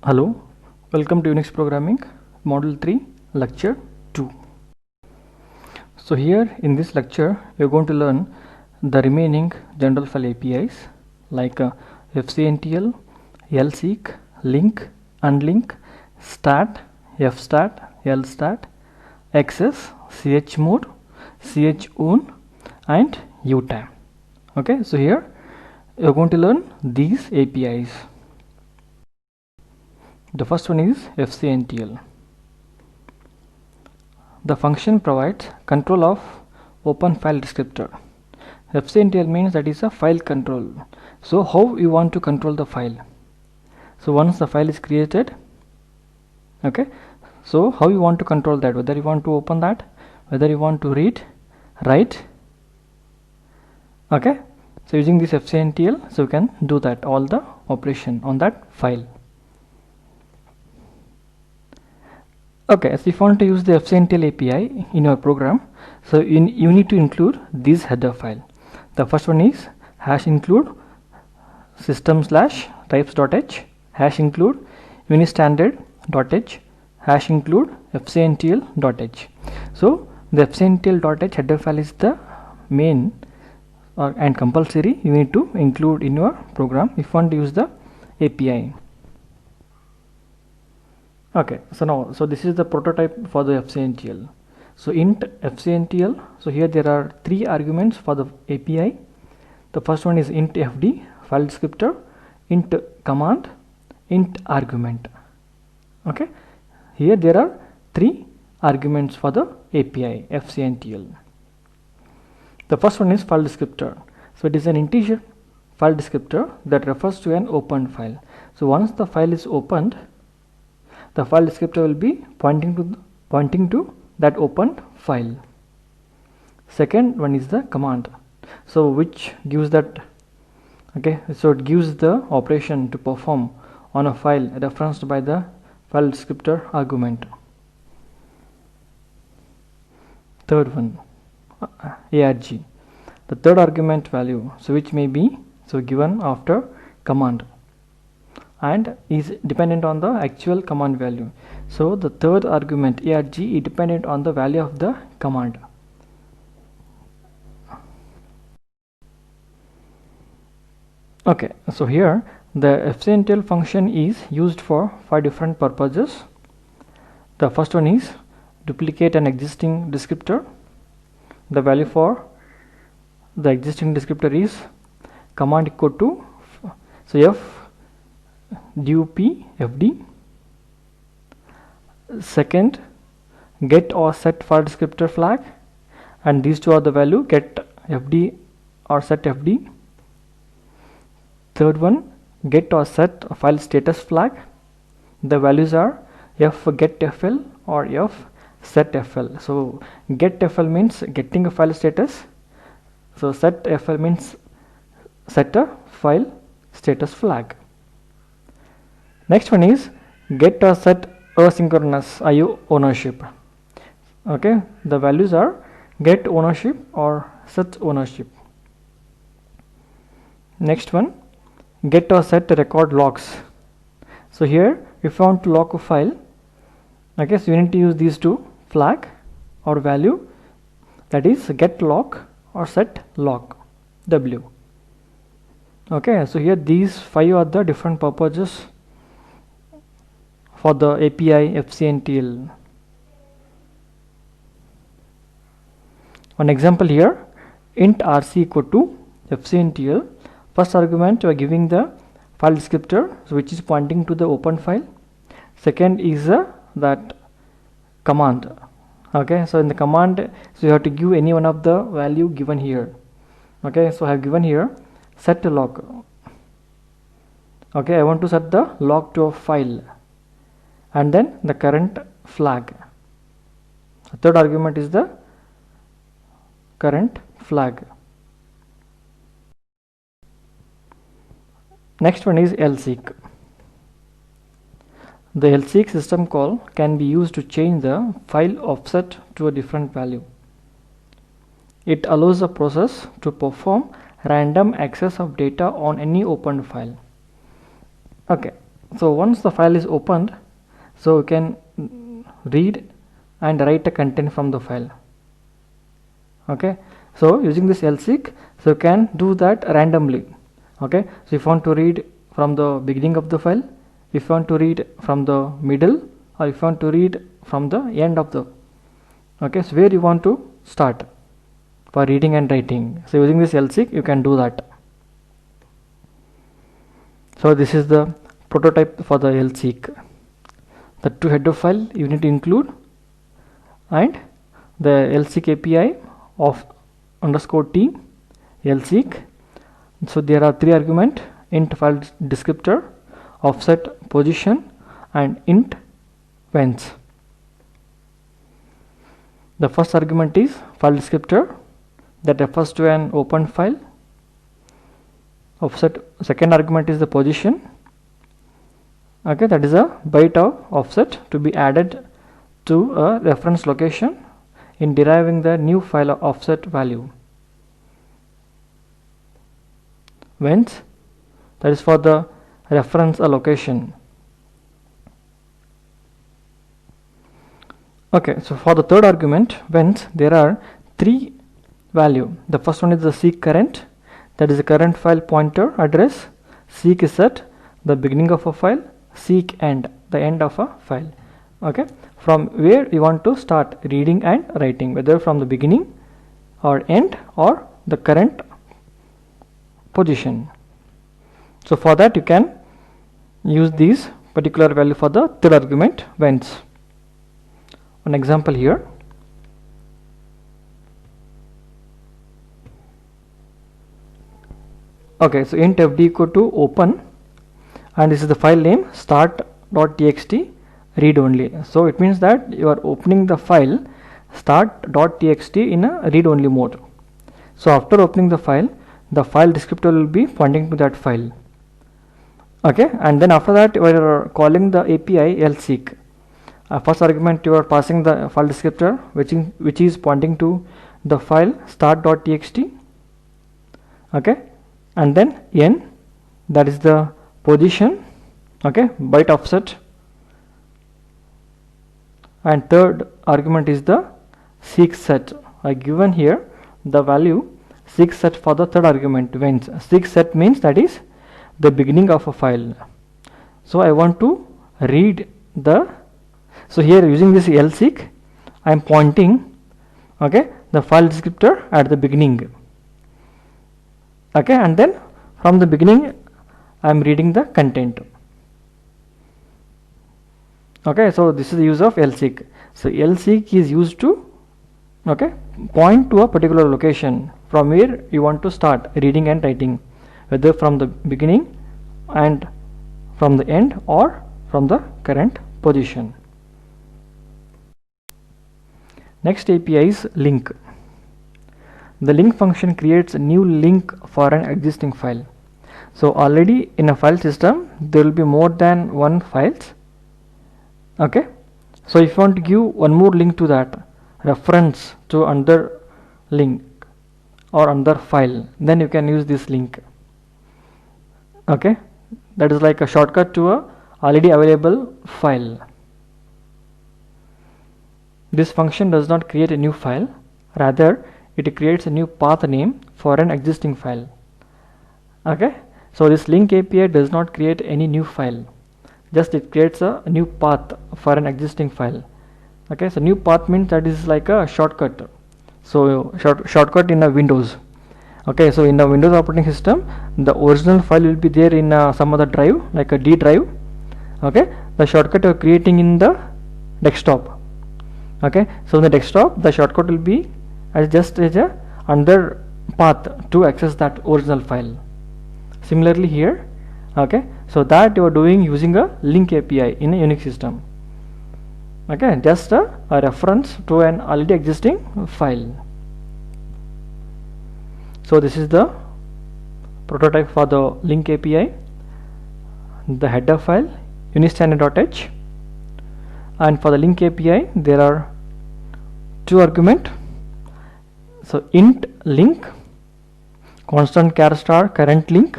Hello, welcome to Unix Programming Module 3 Lecture 2. So here in this lecture we are going to learn the remaining general file APIs like fcntl, lseek, link, unlink, stat, fstat, lstat, access, chmod, chown and utam. Okay, so here we are going to learn these APIs. The first one is fcntl. The function provides control of open file descriptor. fcntl means that is a file control. So how you want to control the file? So once the file is created, okay, so how you want to control that, whether you want to open that, whether you want to read, write, okay. So using this fcntl, so you can do that, all the operation on that file. Okay, so if you want to use the fcntl API in your program, so you need to include this header file. The first one is #include system/types.h #include unistandard.h #include fcntl.h. So the fcntl.h header file is the main and compulsory you need to include in your program if you want to use the API. Okay, so this is the prototype for the fcntl. So int fcntl, so here there are three arguments for the API. The first one is int fd, file descriptor, int command, int argument. Okay, here there are three arguments for the API fcntl. The first one is file descriptor. So it is an integer file descriptor that refers to an opened file. So once the file is opened, the file descriptor will be pointing to that opened file. Second one is the command, so which gives that, okay, so it gives the operation to perform on a file referenced by the file descriptor argument. Third one, arg, the third argument value, so which may be so given after command and is dependent on the actual command value. So the third argument arg is dependent on the value of the command. Okay, so here the fcntl function is used for 5 different purposes. The first one is duplicate an existing descriptor. The value for the existing descriptor is command equal to so dup fd. Second, get or set file descriptor flag, and these two are the value get fd or set fd. Third one, get or set file status flag. The values are getfl or setfl. So getfl means getting a file status, so setfl means set a file status flag. Next one is get or set asynchronous IO ownership. Okay, the values are get ownership or set ownership. Next one, get or set record locks. So here if you want to lock a file, okay, so you need to use these two flag or value, that is get lock or set lock w. Okay, so here these 5 are the different purposes for the API fcntl. One example here, int rc equal to fcntl. First argument we are giving the file descriptor, so which is pointing to the open file. Second is that command. Okay, so in the command, so you have to give any one of the value given here. Okay, so I have given here set lock. Okay, I want to set the lock to a file, and then the current flag. The third argument is the current flag. Next one is lseek. The lseek system call can be used to change the file offset to a different value. It allows the process to perform random access of data on any opened file. Okay, So once the file is opened, so you can read and write a content from the file. Okay, so using this lseek, so you can do that randomly. Okay, so if you want to read from the beginning of the file, if you want to read from the middle, or if you want to read from the end of the, okay, so where you want to start for reading and writing. So using this lseek, you can do that. So this is the prototype for the lseek. The two header file you need to include, and the lseek API of _t lseek. So there are three arguments: int file descriptor, offset position, and int whence. The first argument is file descriptor, that refers to an open file. Offset, second argument is the position. Okay, that is a byte of offset to be added to a reference location in deriving the new file offset value. Whence, that is for the reference allocation. Okay, so for the third argument, whence, there are three value. The first one is the seek current, that is the current file pointer address. Seek is at the beginning of a file, seek end, the end of a file. Okay, from where you want to start reading and writing, whether from the beginning or end or the current position. So for that you can use these particular value for the third argument, whence. An example here. Okay, so int fd equal to open, and this is the file name start.txt read only. So it means that you are opening the file start.txt in a read only mode. So after opening the file descriptor will be pointing to that file. Okay, and then after that you are calling the API lseek. First argument you are passing the file descriptor which is pointing to the file start.txt. Okay, and then n, that is the position. Okay, byte offset, and third argument is the seek set. I given here the value seek set for the third argument. When seek set means that is the beginning of a file. So I want to read the, so here using this lseek I am pointing, okay, the file descriptor at the beginning. Okay, and then from the beginning I am reading the content. Okay, so this is the use of lseek. So lseek is used to, okay, point to a particular location from where you want to start reading and writing, whether from the beginning and from the end or from the current position. Next API is link. The link function creates a new link for an existing file. So already in a file system there will be more than one files. Okay, so if you want to give one more link to that, reference to another link or another file, then you can use this link. Okay, that is like a shortcut to a already available file. This function does not create a new file, rather it creates a new path name for an existing file. Okay, so this link API does not create any new file, just it creates a new path for an existing file. Okay, so new path means that is like a shortcut. So shortcut in a Windows. Okay, so in a Windows operating system the original file will be there in some other drive like a D drive. Okay, the shortcut you are creating in the desktop. Okay, so in the desktop the shortcut will be as just as a another path to access that original file. Similarly here, okay, so that you are doing using a link API in a Unix system. Okay, just a reference to an already existing file. So this is the prototype for the link API, the header file unistandard.h, and for the link API there are two arguments. So int link, constant char star current link.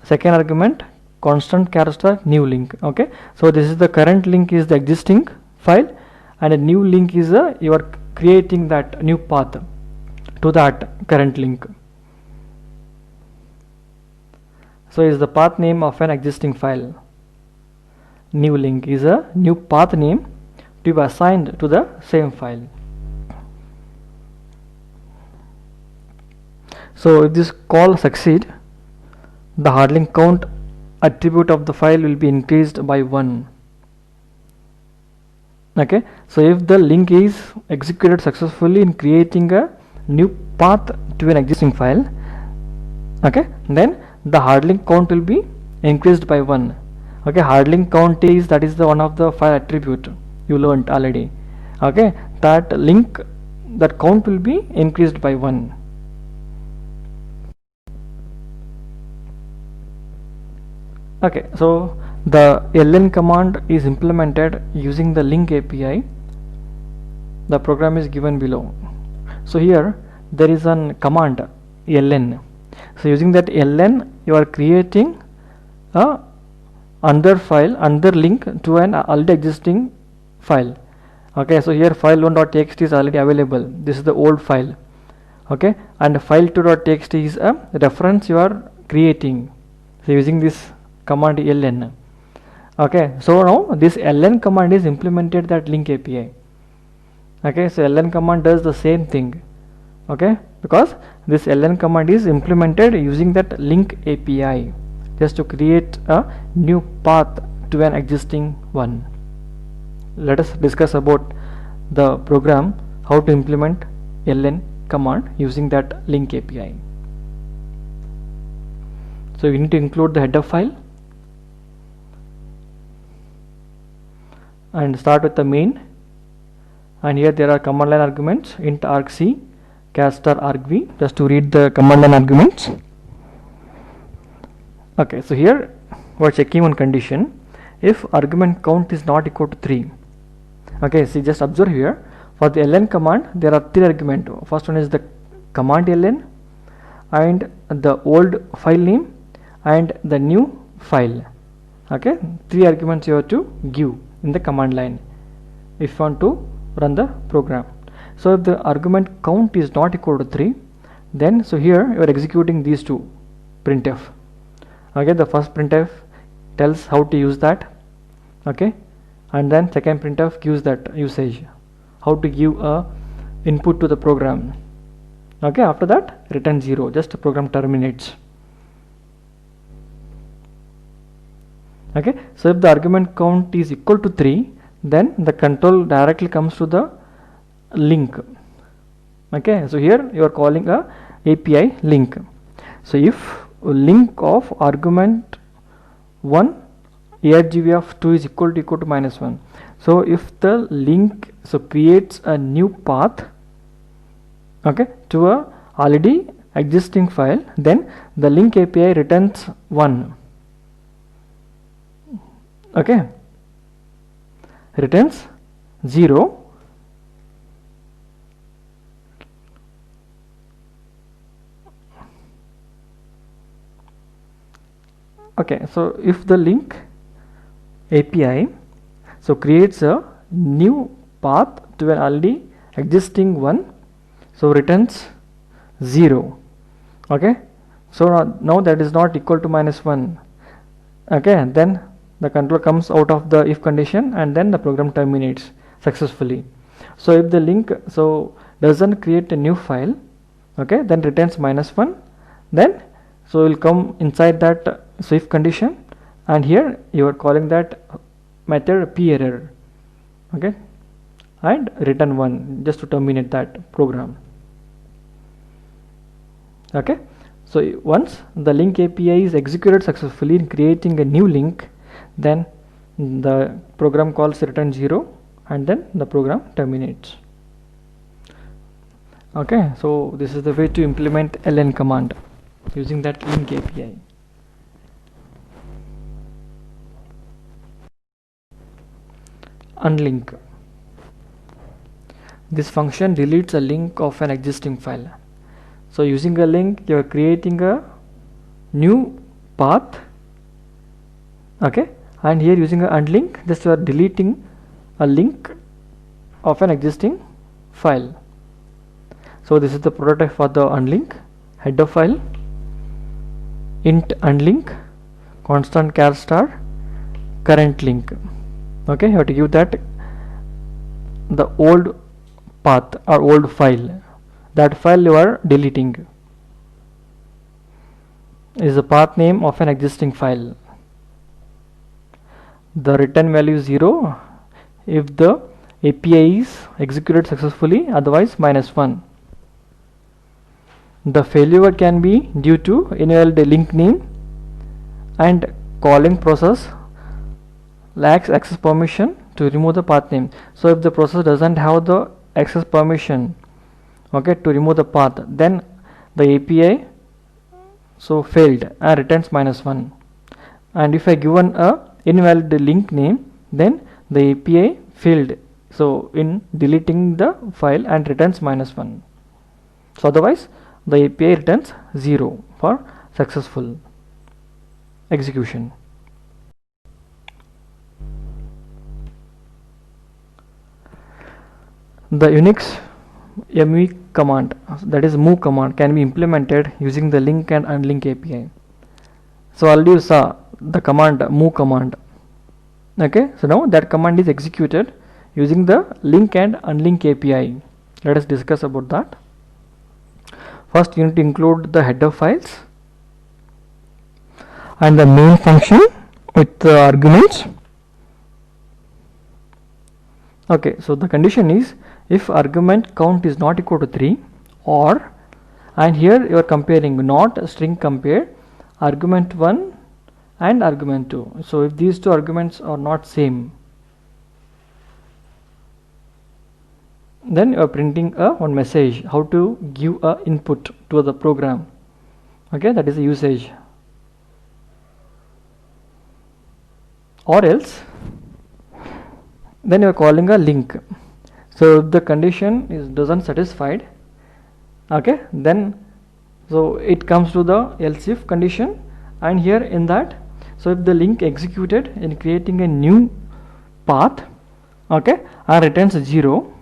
Second argument constant character new link. Okay, so this is the current link is the existing file, and a new link is you are creating that new path to that current link. So is the path name of an existing file. New link is a new path name to be assigned to the same file. So if this call succeed, the hard link count attribute of the file will be increased by 1. Okay, so if the link is executed successfully in creating a new path to an existing file, okay, then the hard link count will be increased by 1. Okay, hard link count is, that is the one of the file attribute you learned already. Okay, that link, that count will be increased by 1. Okay, so the ln command is implemented using the link API. The program is given below. So here there is an command ln. So using that ln, you are creating a another file, another link to an already existing file. Okay, so here file1.txt is already available. This is the old file. Okay, and file2.txt is a reference you are creating. So using this command ln. Okay, so now this ln command is implemented that link API. Okay, so ln command does the same thing. Okay, because this ln command is implemented using that link API just to create a new path to an existing one. Let us discuss about the program, how to implement ln command using that link API. So you need to include the header file and start with the main, and here there are command line arguments int argc char argv, just to read the command line arguments. Okay, so here we are checking one condition. If argument count is not equal to 3, okay, see, just observe here, for the ln command there are 3 arguments. First one is the command ln, and the old file name, and the new file. Okay, 3 arguments you have to give in the command line if you want to run the program. So if the argument count is not equal to 3, then so here you are executing these two printf. Okay, the first printf tells how to use that. Okay, and then second printf gives that usage, how to give a input to the program. Okay, after that return 0, just the program terminates. Okay, so if the argument count is equal to 3, then the control directly comes to the link. Okay, so here you are calling a API link. So if link of argument 1 argv of 2 is equal to -1, so if the link so creates a new path, okay, to a already existing file, then the link API returns 1. Okay, returns 0. Okay, so if the link API so creates a new path to an already existing one, so returns 0. Okay, so now that is not equal to -1. Okay, then the control comes out of the if condition, and then the program terminates successfully. So if the link so doesn't create a new file, okay, then returns -1, then so will come inside that so if condition, and here you are calling that method p-error, okay, and return 1 just to terminate that program. Okay, so once the link API is executed successfully in creating a new link, then the program calls return 0, and then the program terminates. Okay, so this is the way to implement ln command using that link API. Unlink. This function deletes a link of an existing file. So using a link, you are creating a new path Okay, and here using a unlink, just you are deleting a link of an existing file. So this is the prototype for the unlink. Header file, int unlink, constant char star, current link. Okay, you have to give that the old path or old file. That file you are deleting is the path name of an existing file. The return value is 0 if the API is executed successfully, otherwise -1. The failure can be due to invalid link name and calling process lacks access permission to remove the path name. So if the process doesn't have the access permission, okay, to remove the path, then the API so failed and returns -1. And if I given a invalid link name, then the API failed, so in deleting the file and returns -1. So otherwise the API returns 0 for successful execution. The Unix mv command, that is move command, can be implemented using the link and unlink API. So already you saw the command move command. Okay, so now that command is executed using the link and unlink API. Let us discuss about that. First you need to include the header files and the main function with the arguments. Okay, so the condition is if argument count is not equal to 3, or, and here you are comparing, not string compare argument 1 and argument 2. So if these two arguments are not same, then you are printing a one message how to give a input to the program. Okay, that is the usage. Or else then you are calling a link. So if the condition is doesn't satisfied, okay, then so it comes to the else if condition, and here in that, so if the link executed in creating a new path, okay, and returns 0,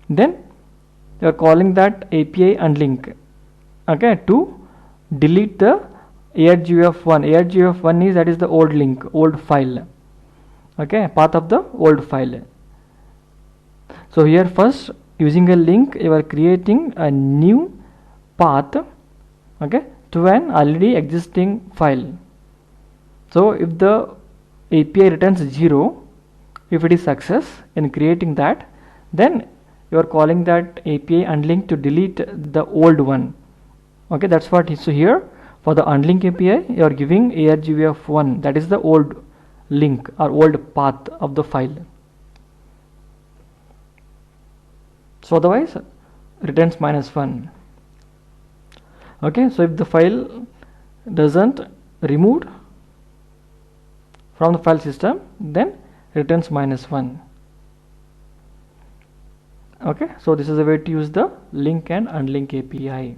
then you are calling that API unlink, okay, to delete the argv1. argv1 is, that is the old link, old file, okay, path of the old file. So here first using a link you are creating a new path, okay, to an already existing file. So if the API returns 0, if it is success in creating that, then you are calling that API unlink to delete the old one. Okay, that's what is. So here for the unlink API you are giving argv1, that is the old link or old path of the file. So otherwise returns -1. Okay, so if the file doesn't removed from the file system, then returns -1. Okay, so this is a way to use the link and unlink API.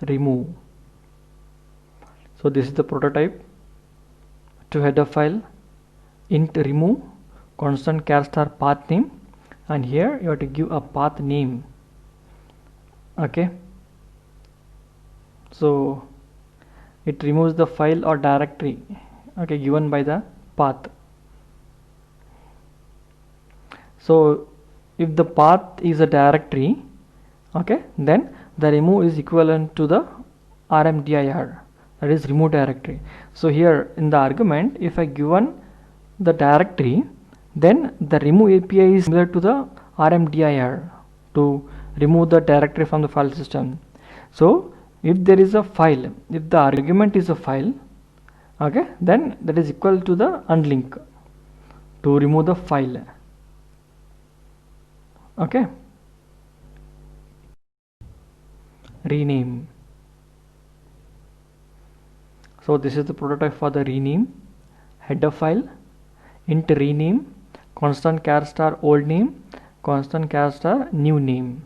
Remove. So this is the prototype. To header file, int remove, constant char star path name, and here you have to give a path name. Okay, so it removes the file or directory, okay, given by the path. So if the path is a directory, okay, then the remove is equivalent to the rmdir, that is remove directory. So here in the argument, if I given the directory, then the remove API is similar to the rmdir to remove the directory from the file system. So if there is a file, if the argument is a file, okay, then that is equal to the unlink to remove the file. Okay, rename. So this is the prototype for the rename. Header file, int rename, constant char star old name, constant char star new name.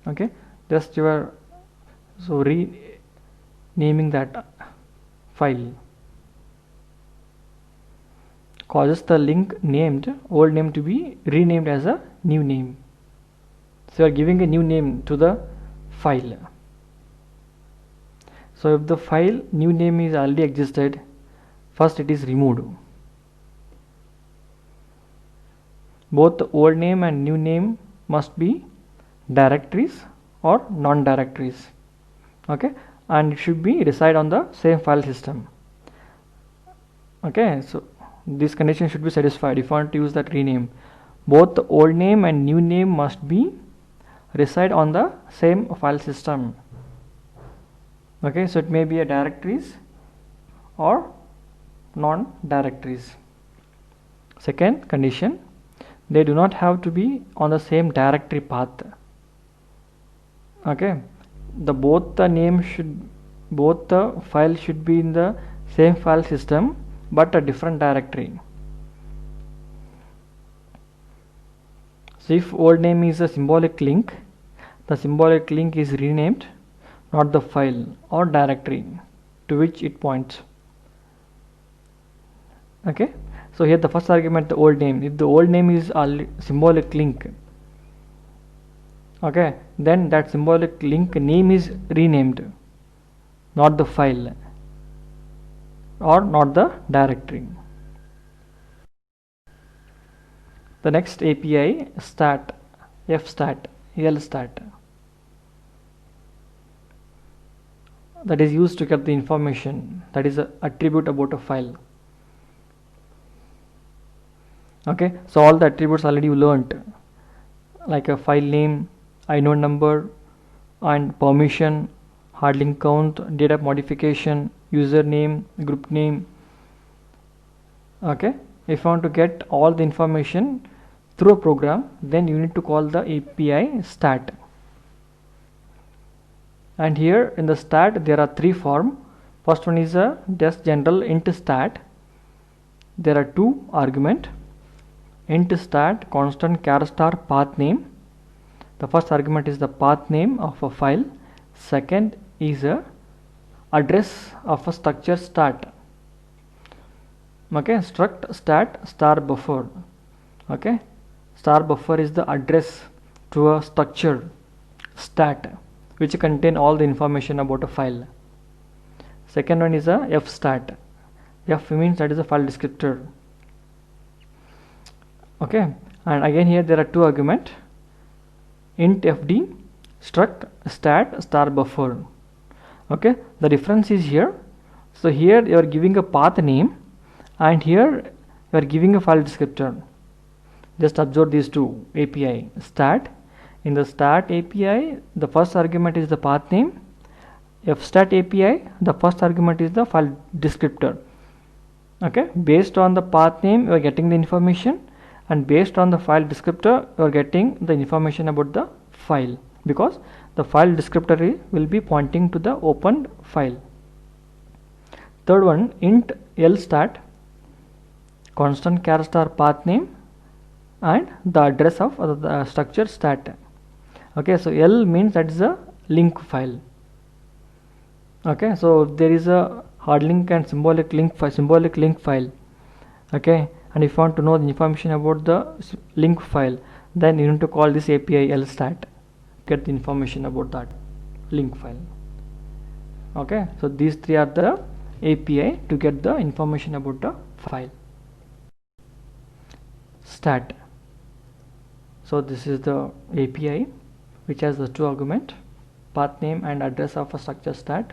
Okay, just you are So renaming that file causes the link named old name to be renamed as a new name. So you are giving a new name to the file. So if the file new name is already existed, first it is removed. Both the old name and new name must be directories or non-directories. Okay, and it should be reside on the same file system. Okay, so this condition should be satisfied if you want to use that rename. Both the old name and new name must be reside on the same file system. Okay, so it may be a directories or non-directories. Second condition, they do not have to be on the same directory path. Okay, both the file should be in the same file system but a different directory. So if old name is a symbolic link, the symbolic link is renamed, not the file or directory to which it points. Okay, so here the first argument, the old name. If the old name is a symbolic link, okay, then that symbolic link name is renamed, not the file or not the directory. The next API, stat, fstat, lstat, that is used to get the information, that is an attribute about a file. Okay, so all the attributes already you learnt, like a file name, inode number, and permission, hard link count, data modification, username, group name. Okay, if you want to get all the information through a program, then you need to call the API stat. And here in the stat there are three forms. First one is a just general int stat. There are two arguments, int stat constant char star path name. The first argument is the path name of a file. Second is a address of a structure stat. Okay, struct stat star buffer. Okay, star buffer is the address to a structure stat which contain all the information about a file. Second one is a fstat. F means that is a file descriptor. Okay, and again here there are two arguments, int fd struct stat star buffer. Okay, the difference is here. So here you are giving a path name and here you are giving a file descriptor. Just observe these two API stat. In the stat API, the first argument is the path name. Fstat API, the first argument is the file descriptor. Okay, based on the path name you are getting the information, and based on the file descriptor you are getting the information about the file, because the file descriptor will be pointing to the opened file. Third one, int lstat constant char star path name and the address of the structure stat. Okay, so L means that is a link file. Okay, so if there is a hard link and symbolic link file. Okay, and if you want to know the information about the link file, then you need to call this API lstat, get the information about that link file. Okay, so these three are the API to get the information about the file. Stat. So this is the API which has the two arguments, path name and address of a structure stat,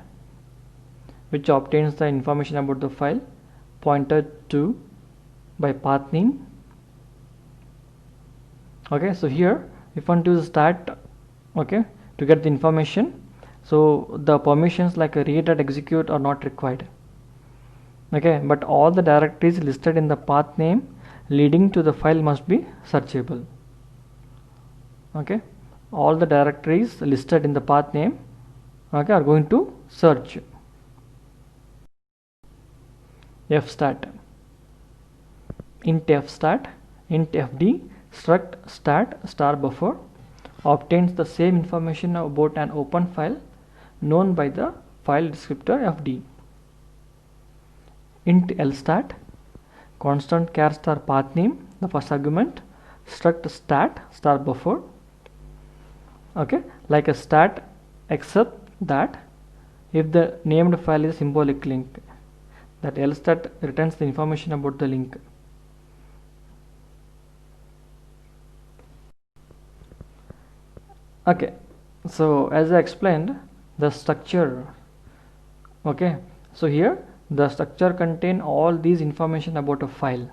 which obtains the information about the file pointed to by path name. Okay, so here if you want to use stat, okay, to get the information, so the permissions like a read and execute are not required. Okay, but all the directories listed in the path name leading to the file must be searchable. Okay, all the directories listed in the path name, okay, are going to search. Fstat, int fstat, int fd struct stat star buffer obtains the same information about an open file known by the file descriptor fd. Int lstat, constant char star path name, the first argument, struct stat star buffer. Okay, like a stat, except that if the named file is a symbolic link, that lstat returns the information about the link. Okay, so as I explained, the structure, okay, so here the structure contain all these information about a file.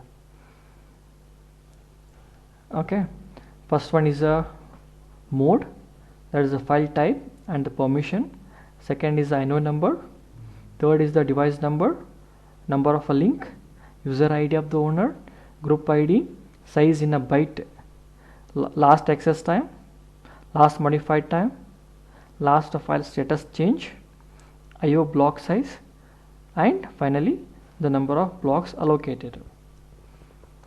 Okay, first one is a mode, that is a file type and the permission. Second is the INO number. Third is the device number, number of a link, user ID of the owner, group ID, size in a byte, last access time, last modified time, last file status change, IO block size, and finally the number of blocks allocated.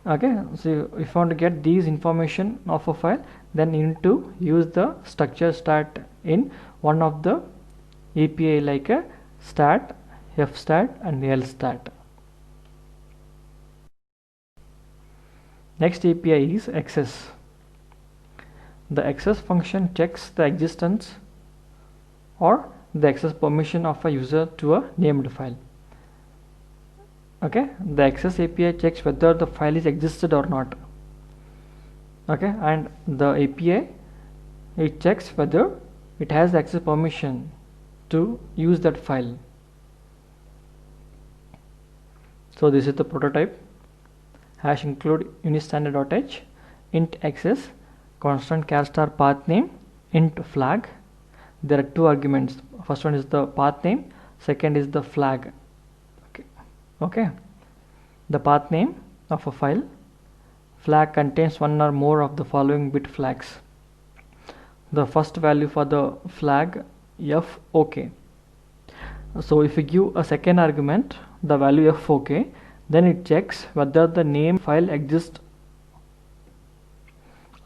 Okay, so if you want to get these information of a file, then you need to use the structure stat in one of the API like a stat, fstat and lstat. Next API is access. The access function checks the existence or the access permission of a user to a named file. Okay, the access API checks whether the file is existed or not. Okay, and the API, it checks whether it has access permission to use that file. So this is the prototype. Hash include unistandard.h, int access, constant char star path name, int flag. There are two arguments. First one is the path name, second is the flag. Okay, the path name of a file. Flag contains one or more of the following bit flags. The first value for the flag f ok. So if you give a second argument, the value f ok, then it checks whether the name file exists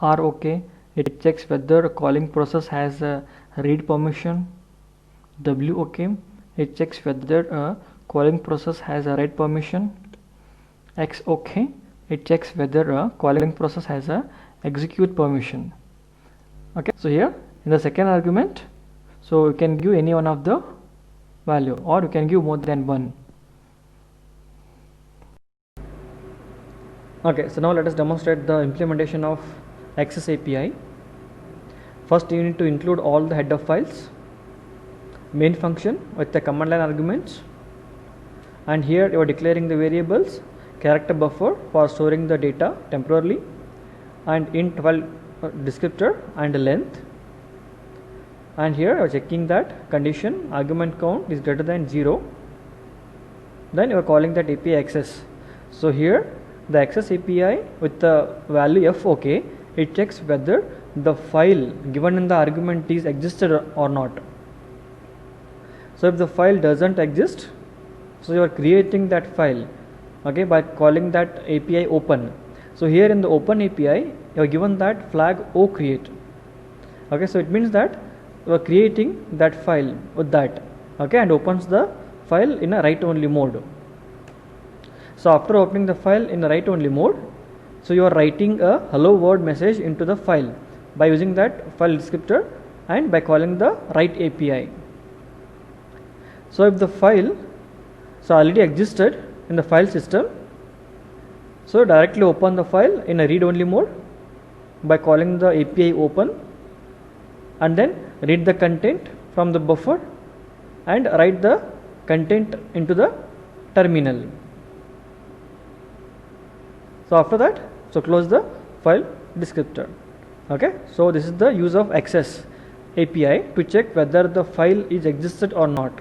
or ok. It checks whether a calling process has a read permission, w ok. It checks whether a calling process has a write permission, x ok. It checks whether a calling process has a execute permission. Okay, so here in the second argument, so you can give any one of the value or you can give more than one. Okay, so now let us demonstrate the implementation of access API. First you need to include all the header files, main function with the command line arguments, and here you are declaring the variables, character buffer for storing the data temporarily, and int file descriptor and length, and here you are checking that condition argument count is greater than 0, then you are calling that API access. So here the access API with the value f ok, it checks whether the file given in the argument is existed or not. So if the file doesn't exist, so you are creating that file, okay, by calling that API open. So here in the open API you are given that flag o create. Okay, so it means that you are creating that file with that, okay, and opens the file in a write only mode. So after opening the file in the write only mode, so you are writing a hello world message into the file by using that file descriptor and by calling the write API. So if the file already existed in the file system, so directly open the file in a read only mode by calling the API open, and then read the content from the buffer and write the content into the terminal. So after that, so close the file descriptor. Okay, so this is the use of access API to check whether the file is existed or not.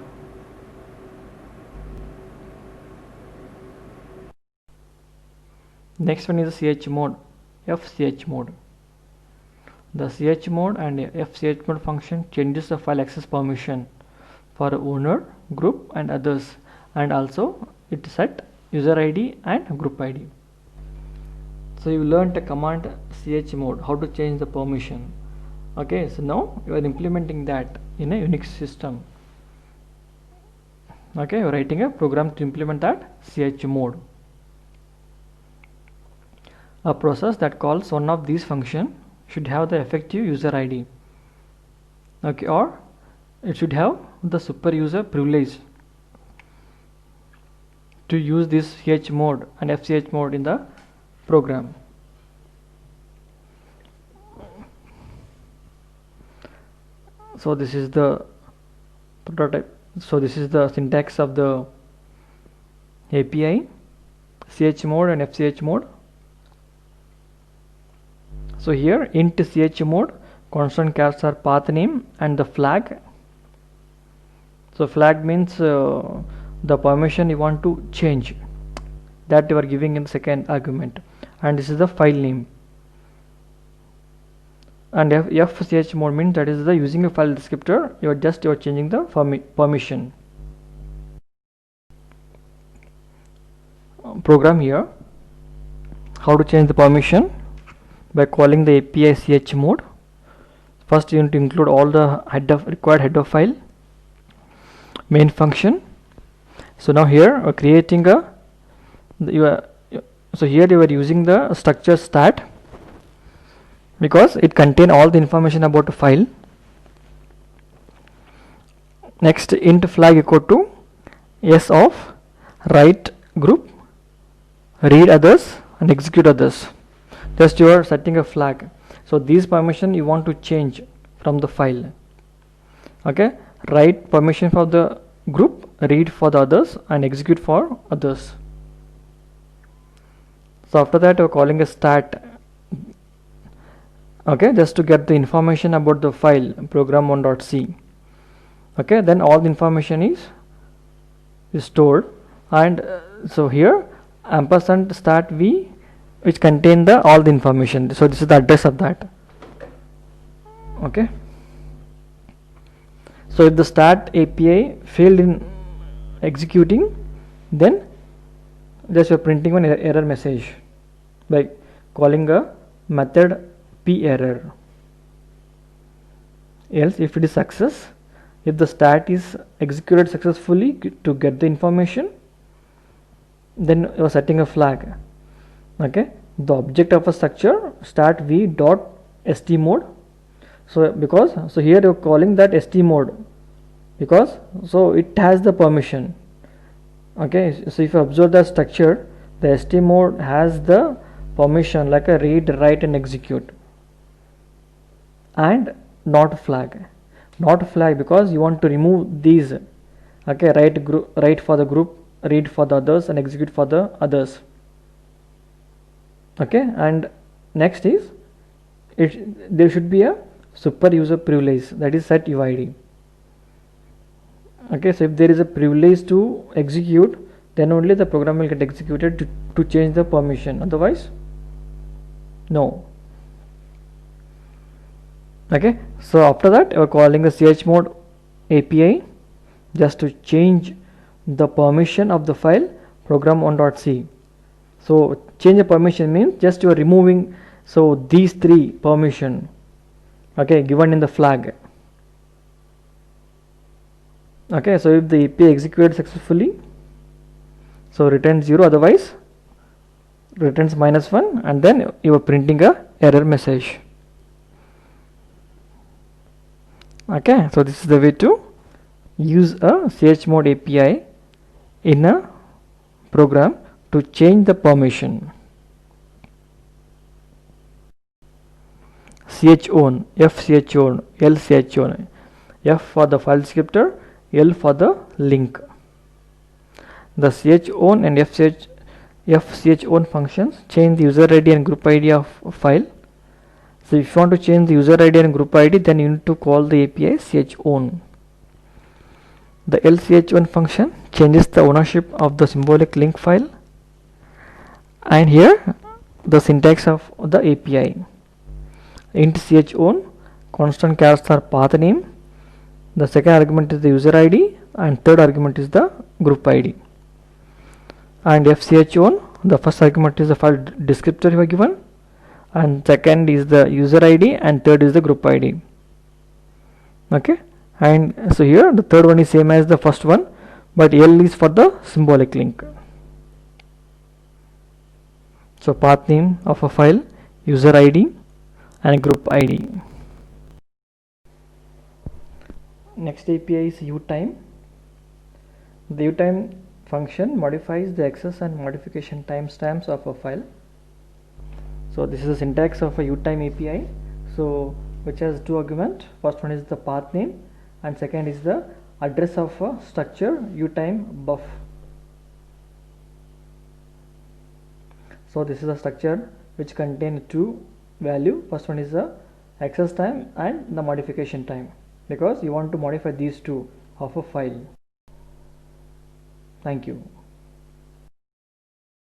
Next one is the chmod, fchmod. The chmod and fchmod function changes the file access permission for owner, group and others, and also it set user ID and group ID. So you learned the command chmod, how to change the permission. Okay, so now you are implementing that in a Unix system. Okay, you're writing a program to implement that chmod. A process that calls one of these functions should have the effective user ID. Okay, or it should have the super user privilege to use this chmod and fchmod in the program. So this is the prototype. So this is the syntax of the API, chmod and fchmod. So here int chmod, constant chars are path name and the flag. So flag means the permission you want to change, that you are giving in the second argument, and this is the file name. And fchmod means that is the using a file descriptor, you are changing the permission. Program here how to change the permission by calling the API chmod. First you need to include all the required header file, main function. So now here we are creating a so here you are using the structure stat because it contains all the information about the file. Next int flag equal to s of write group, read others and execute others. Just you are setting a flag. So these permission you want to change from the file. Okay, write permission for the group, read for the others and execute for others. So after that we are calling a stat. Okay, just to get the information about the file program1.c. Okay, then all the information is stored, and so here ampersand start v which contain the all the information. So this is the address of that. Okay, so if the start API failed in executing, then just you're printing one error message by calling a method p error. Else if it is success, if the stat is executed successfully to get the information, then you are setting a flag. Okay, the object of a structure start v dot stmod. So because so here you are calling that stmod because so it has the permission. Okay, so if you observe the structure, the stmod has the permission like a read, write and execute, and not flag because you want to remove these. Okay, write for the group, read for the others and execute for the others. Okay, and next is there should be a super user privilege, that is set uid. Okay, so if there is a privilege to execute, then only the program will get executed to change the permission, otherwise no. Okay, so after that we are calling the chmod API just to change the permission of the file program1.c. So change the permission means just you are removing so these three permission, okay, given in the flag. Okay, so if the API executed successfully, so return 0, otherwise returns -1, and then you are printing a error message. Okay, so this is the way to use a chmod API in a program to change the permission. chown, fchown, lchown, f for the file descriptor, l for the link. The chown and fchown functions change the user ID and group ID of a file. So if you want to change the user ID and group ID, then you need to call the API chown. The lchown function changes the ownership of the symbolic link file, and here the syntax of the API. Int chown, constant chars are path name, the second argument is the user ID and third argument is the group ID. And fchown, the first argument is the file descriptor you are given, and second is the user ID and third is the group ID. Okay, and so here the third one is same as the first one, but L is for the symbolic link. So path name of a file, user ID and group ID. Next API is utime. The utime function modifies the access and modification timestamps of a file. So this is the syntax of a utime API. So which has two arguments. First one is the path name and second is the address of a structure utime buff. So this is a structure which contains two value. First one is the access time and the modification time, because you want to modify these two of a file. Thank you.